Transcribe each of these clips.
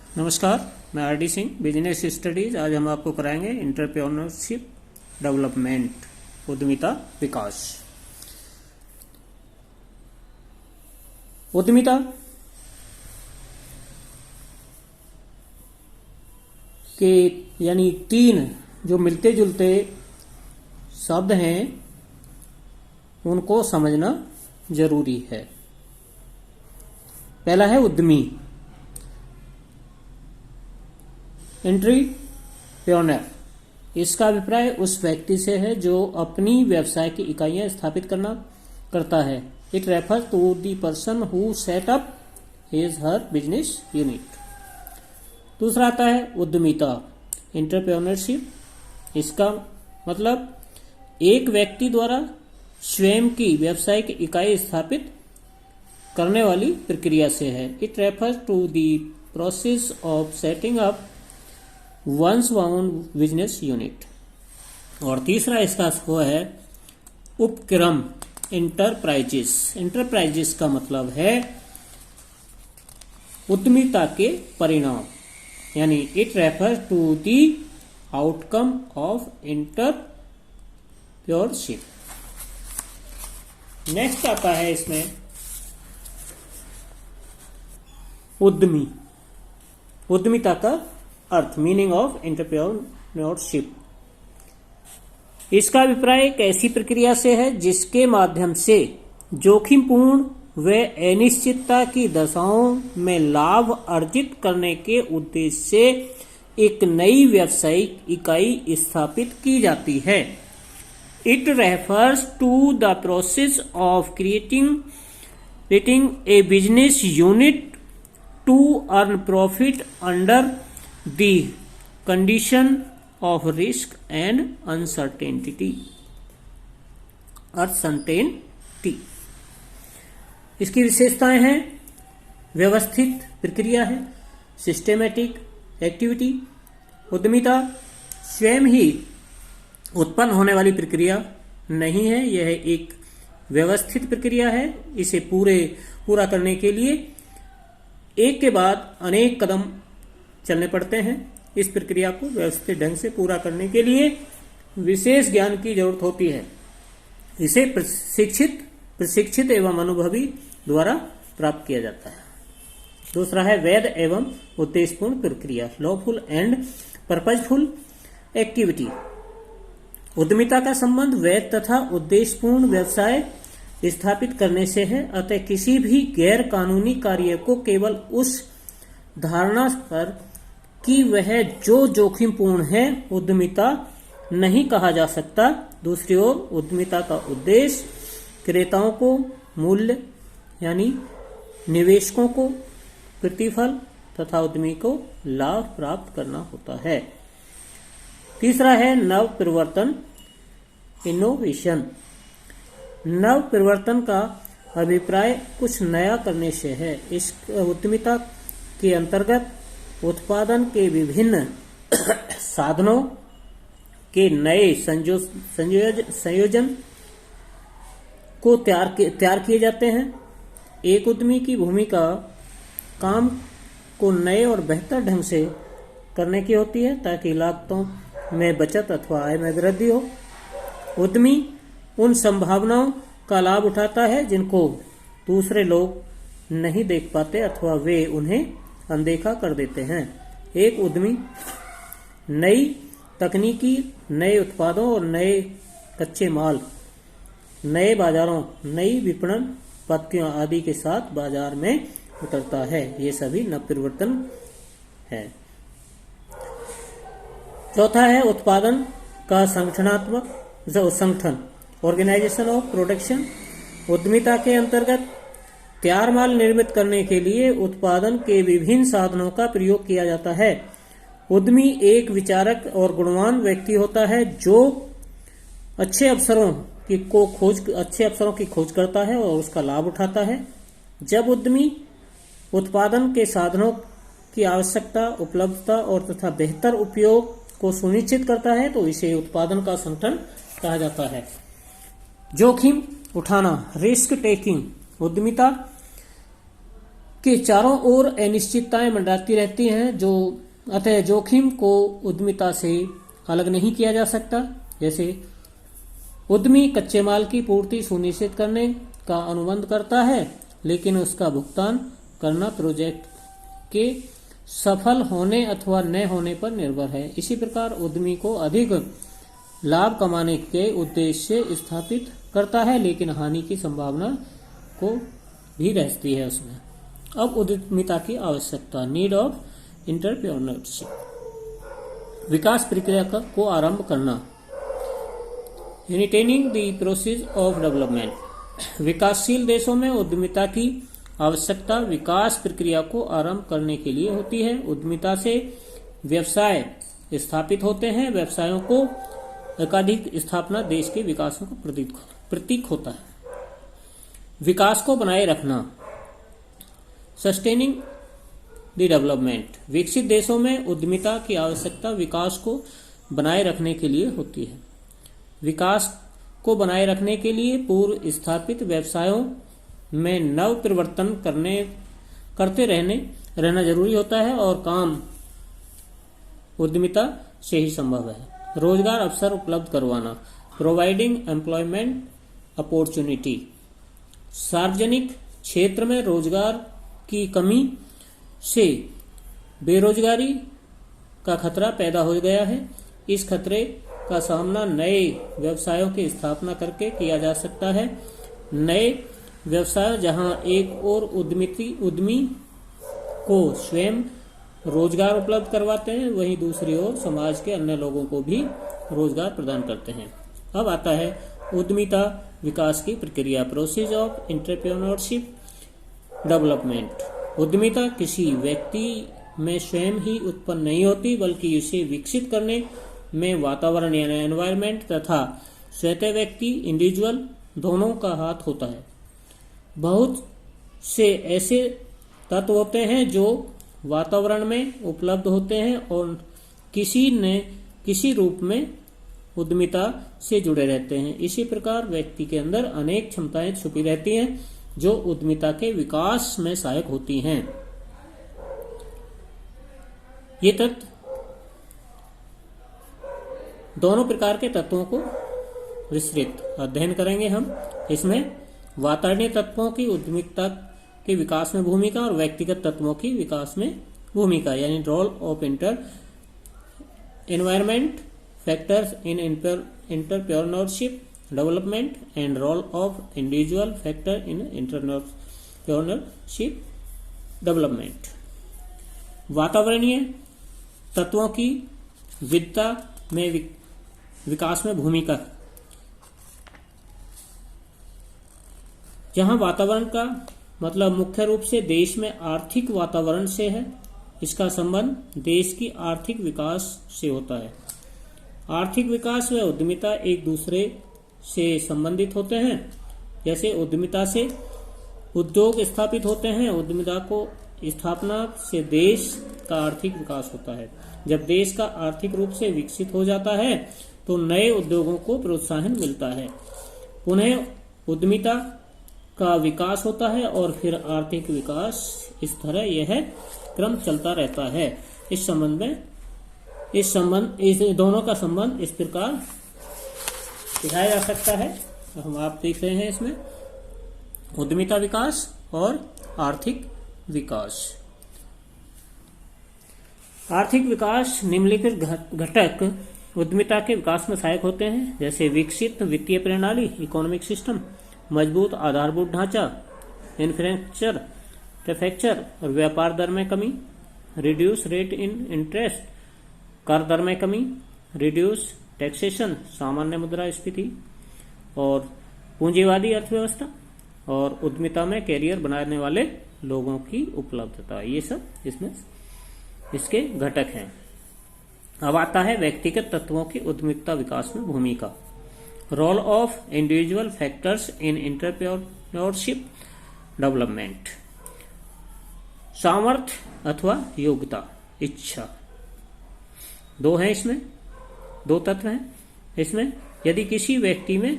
नमस्कार, मैं R D Singh, business studies. आज हम आपको कराएंगे एंटरप्रेन्योरशिप डेवलपमेंट, उद्यमिता विकास। उद्यमिता के यानी तीन जो मिलते जुलते शब्द हैं उनको समझना जरूरी है। पहला है उद्यमी, एंटरप्रेन्योर। इसका अभिप्राय उस व्यक्ति से है जो अपनी व्यवसाय की इकाइयां स्थापित करता है। It refers to the person who set up his her business unit. दूसरा आता है उद्यमिता, एंटरप्रेन्योरशिप। इसका मतलब एक व्यक्ति द्वारा स्वयं की व्यावसायिक इकाई स्थापित करने वाली प्रक्रिया से है। It refers to the process of setting up one's own business unit. और तीसरा इसका वो है उपक्रम, एंटरप्राइजेस। एंटरप्राइजेस का मतलब है उद्यमिता के परिणाम, यानी it refers to the outcome of entrepreneurship. Next आता है इसमें उद्यमी, उद्यमिता का अर्थ, मीनिंग ऑफ एंटरप्रेन्योरशिप। इसका अभिप्राय एक ऐसी प्रक्रिया से है जिसके माध्यम से जोखिमपूर्ण व अनिश्चितता की दशाओं में लाभ अर्जित करने के उद्देश्य से एक नई व्यावसायिक इकाई स्थापित की जाती है। It refers to the process of creating a business unit to earn profit under the condition of risk and uncertainty। इसकी विशेषताएं हैं व्यवस्थित प्रक्रिया है, सिस्टेमेटिक एक्टिविटी। उद्यमिता स्वयं ही उत्पन्न होने वाली प्रक्रिया नहीं है, यह एक व्यवस्थित प्रक्रिया है। इसे पूरा करने के लिए एक के बाद अनेक कदम चलने पड़ते हैं। इस प्रक्रिया को व्यवस्थित ढंग से पूरा करने के लिए विशेष ज्ञान की जरूरत होती है। इसे प्रशिक्षित एवं अनुभवी द्वारा प्राप्त किया जाता है। दूसरा है वैध एवं उद्देश्यपूर्ण प्रक्रिया, लॉफुल एंड पर्पजफुल एक्टिविटी। उद्यमिता का संबंध वैध तथा उद्देश्यपूर्ण व्यवसाय स्थापित करने से है। अतः किसी भी गैर कानूनी कार्य को केवल उस धारणा पर कि वह जो जोखिमपूर्ण है उद्यमिता नहीं कहा जा सकता। दूसरी ओर उद्यमिता का उद्देश्य क्रेताओं को मूल्य यानी निवेशकों को प्रतिफल तथा उद्यमी को लाभ प्राप्त करना होता है। तीसरा है नव परिवर्तन, इनोवेशन। नव परिवर्तन का अभिप्राय कुछ नया करने से है। इस उद्यमिता के अंतर्गत उत्पादन के विभिन्न साधनों के नए संयोजन को तैयार किए जाते हैं। एक उद्यमी की भूमिका काम को नए और बेहतर ढंग से करने की होती है ताकि लागतों में बचत अथवा आय में वृद्धि हो। उद्यमी उन संभावनाओं का लाभ उठाता है जिनको दूसरे लोग नहीं देख पाते अथवा वे उन्हें अनदेखा कर देते हैं। एक उद्यमी नई तकनीकी, नए उत्पादों और नए कच्चे माल, नए बाजारों, नई विपणन पद्धतियों आदि के साथ बाजार में उतरता है। ये सभी नव परिवर्तन है। चौथा है उत्पादन का संगठन, ऑर्गेनाइजेशन ऑफ प्रोडक्शन। उद्यमिता के अंतर्गत तैयार माल निर्मित करने के लिए उत्पादन के विभिन्न साधनों का प्रयोग किया जाता है। उद्यमी एक विचारक और गुणवान व्यक्ति होता है जो अच्छे अवसरों की खोज करता है और उसका लाभ उठाता है। जब उद्यमी उत्पादन के साधनों की आवश्यकता, उपलब्धता और तथा बेहतर उपयोग को सुनिश्चित करता है तो इसे उत्पादन का संगठन कहा जाता है। जोखिम उठाना, रिस्क टेकिंग। उद्यमिता के चारों ओर अनिश्चितताएं मंडराती रहती हैं, जो अतः जोखिम को उद्यमिता से अलग नहीं किया जा सकता। जैसे उद्यमी कच्चे माल की पूर्ति सुनिश्चित करने का अनुबंध करता है, लेकिन उसका भुगतान करना प्रोजेक्ट के सफल होने अथवा न होने पर निर्भर है। इसी प्रकार उद्यमी को अधिक लाभ कमाने के उद्देश्य से स्थापित करता है, लेकिन हानि की संभावना को भी रहती है उसमें। अब उद्यमिता की आवश्यकता, नीड ऑफ एंटरप्रेन्योरशिप, विकास प्रक्रिया को आरंभ करना, इनिटेनिंग द प्रोसेस ऑफ डेवलपमेंट। विकासशील देशों में उद्यमिता की आवश्यकता विकास प्रक्रिया को आरंभ करने के लिए होती है। उद्यमिता से व्यवसाय स्थापित होते हैं। व्यवसायों को एकाधिक स्थापना देश के विकास का प्रतीक होता है। विकास को बनाए रखना, सस्टेनिंग द डेवलपमेंट। विकसित देशों में उद्यमिता की आवश्यकता विकास को बनाए रखने के लिए होती है। विकास को बनाए रखने के लिए पूर्व स्थापित व्यवसायों में नव परिवर्तन करते रहना जरूरी होता है और काम उद्यमिता से ही संभव है। रोजगार अवसर उपलब्ध करवाना, प्रोवाइडिंग एम्प्लॉयमेंट अपॉर्चुनिटी। सार्वजनिक क्षेत्र में रोजगार की कमी से बेरोजगारी का खतरा पैदा हो गया है। इस खतरे का सामना नए व्यवसायों की स्थापना करके किया जा सकता है। नए व्यवसाय जहां एक और उद्यमी को स्वयं रोजगार उपलब्ध करवाते हैं, वहीं दूसरी ओर समाज के अन्य लोगों को भी रोजगार प्रदान करते हैं। अब आता है उद्यमिता विकास की प्रक्रिया, प्रोसेस ऑफ एंटरप्रेन्योरशिप डेवलपमेंट। उद्यमिता किसी व्यक्ति में स्वयं ही उत्पन्न नहीं होती, बल्कि इसे विकसित करने में वातावरण यानी एनवायरनमेंट तथा स्वतः व्यक्ति इंडिविजुअल दोनों का हाथ होता है। बहुत से ऐसे तत्व होते हैं जो वातावरण में उपलब्ध होते हैं और किसी रूप में उद्यमिता से जुड़े रहते हैं। इसी प्रकार व्यक्ति के अंदर अनेक क्षमताएं छुपी रहती हैं जो उद्यमिता के विकास में सहायक होती हैं। ये तत्व दोनों प्रकार के तत्वों को विस्तृत अध्ययन करेंगे हम। इसमें वातावरणीय तत्वों की उद्यमिता के विकास में भूमिका और व्यक्तिगत तत्वों की विकास में भूमिका, यानी role of environment factors in entrepreneurship development and role of individual factor in entrepreneurship development. वातावरणीय तत्वों की विविधता में विकास में भूमिका। जहां वातावरण का मतलब मुख्य रूप से देश में आर्थिक वातावरण से है, इसका संबंध देश की आर्थिक विकास से होता है। आर्थिक विकास व उद्यमिता एक दूसरे से संबंधित होते हैं। जैसे उद्यमिता से उद्योग स्थापित होते हैं, उद्यमिता को स्थापना से देश का आर्थिक विकास होता है। जब देश का आर्थिक रूप से विकसित हो जाता है तो नए उद्योगों को प्रोत्साहन मिलता है, पुनः उद्यमिता का विकास होता है और फिर आर्थिक विकास। इस तरह यह क्रम चलता रहता है। इस दोनों का संबंध इस प्रकार दिखाया जा सकता है। तो हम आप देख रहे हैं इसमें उद्यमिता विकास और आर्थिक विकास। आर्थिक विकास निम्नलिखित घटक उद्यमिता के विकास में सहायक होते हैं, जैसे विकसित वित्तीय प्रणाली इकोनॉमिक सिस्टम, मजबूत आधारभूत ढांचा इंफ्रास्ट्रक्चर और व्यापार दर में कमी, रिड्यूस रेट इन इंटरेस्ट कर दर में कमी, रिड्यूस टैक्सेशन सामान्य मुद्रास्फीति और पूंजीवादी अर्थव्यवस्था और उद्यमिता में कैरियर बनाने वाले लोगों की उपलब्धता। ये सब इसमें इसके घटक हैं। अब आता है व्यक्तिगत तत्वों की उद्यमिता विकास में भूमिका, role of individual factors in entrepreneurship development. सामर्थ्य अथवा योग्यता, इच्छा, दो हैं इसमें, दो तत्व हैं इसमें। यदि किसी व्यक्ति में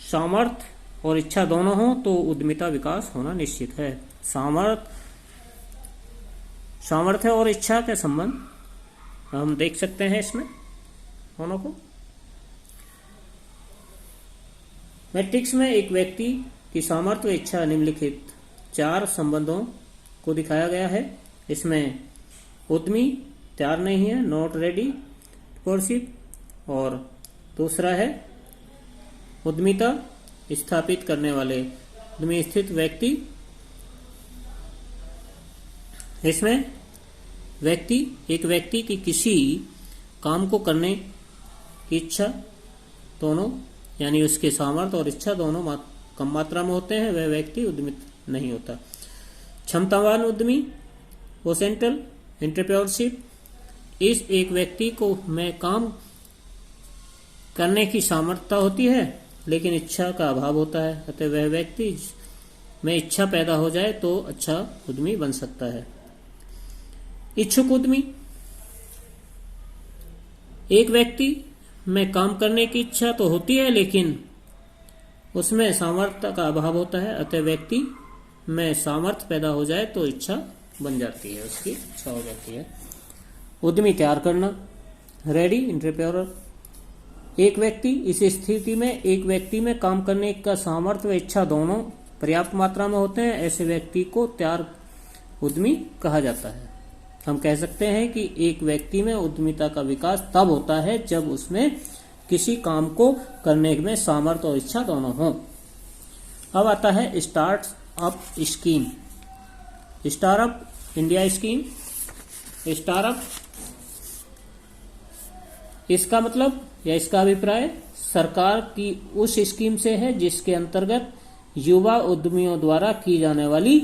सामर्थ्य और इच्छा दोनों हो तो उद्यमिता विकास होना निश्चित है। सामर्थ्य सामर्थ्य और इच्छा के संबंध हम देख सकते हैं इसमें दोनों को। मैट्रिक्स में एक व्यक्ति की सामर्थ्य व इच्छा निम्नलिखित 4 संबंधों को दिखाया गया है। इसमें उद्यमी तैयार नहीं है, नॉट रेडी परसिप, और दूसरा है उद्यमिता स्थापित करने वाले उद्यमी स्थित व्यक्ति। इसमें एक व्यक्ति की किसी काम को करने की इच्छा दोनों, यानी उसके सामर्थ्य और इच्छा दोनों कम मात्रा में होते हैं, वह व्यक्ति उद्यमित नहीं होता। क्षमतावान उद्यमी पोटेंशियल एंटरप्रेन्योरशिप, इस एक व्यक्ति को में काम करने की सामर्थ्य होती है लेकिन इच्छा का अभाव होता है, अतः वह व्यक्ति में इच्छा पैदा हो जाए तो अच्छा उद्यमी बन सकता है। इच्छुक उद्यमी, एक व्यक्ति में काम करने की इच्छा तो होती है लेकिन उसमें सामर्थ्य का अभाव होता है, अतः व्यक्ति में सामर्थ्य पैदा हो जाए तो इच्छा बन जाती है, उसकी इच्छा हो जाती है। उद्यमी तैयार करना, रेडी एंटरप्रेन्योर, एक व्यक्ति, इस स्थिति में एक व्यक्ति में काम करने का सामर्थ्य व इच्छा दोनों पर्याप्त मात्रा में होते हैं, ऐसे व्यक्ति को तैयार उद्यमी कहा जाता है। हम कह सकते हैं कि एक व्यक्ति में उद्यमिता का विकास तब होता है जब उसमें किसी काम को करने में सामर्थ्य और इच्छा दोनों हो। अब आता है startup scheme. Startup India scheme. Startup, इसका मतलब या इसका अभिप्राय सरकार की उस स्कीम से है जिसके अंतर्गत युवा उद्यमियों द्वारा की जाने वाली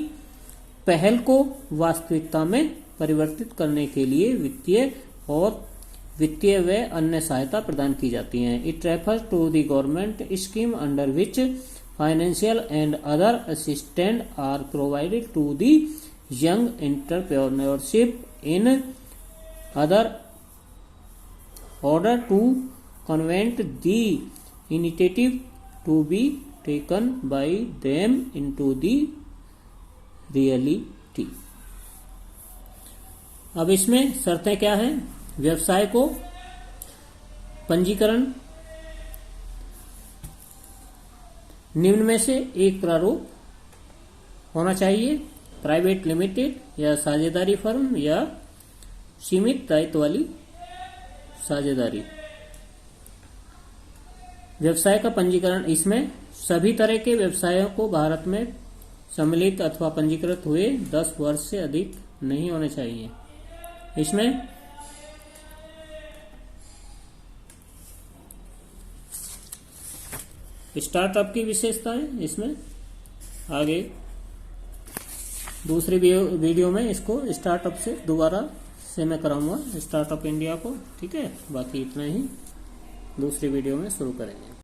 पहल को वास्तविकता में परिवर्तित करने के लिए वित्तीय व अन्य सहायता प्रदान की जाती है। It refers to the government scheme under which financial and other assistant are provided to the young entrepreneurship in other order to convert the initiative to be taken by them into the reality। अब इसमें शर्तें क्या हैं? व्यवसाय को पंजीकरण निम्न में से एक प्रारूप होना चाहिए, प्राइवेट लिमिटेड या साझेदारी फर्म या सीमित दायित्व वाली साझेदारी। व्यवसाय का पंजीकरण, इसमें सभी तरह के व्यवसायों को भारत में सम्मिलित अथवा पंजीकृत हुए 10 वर्ष से अधिक नहीं होने चाहिए। इसमें स्टार्टअप की विशेषताएं, इसमें आगे दूसरी वीडियो में इसको स्टार्टअप से दोबारा से मैं कराऊंगा, स्टार्टअप इंडिया को। ठीक है, बाकी इतना ही दूसरी वीडियो में शुरू करेंगे।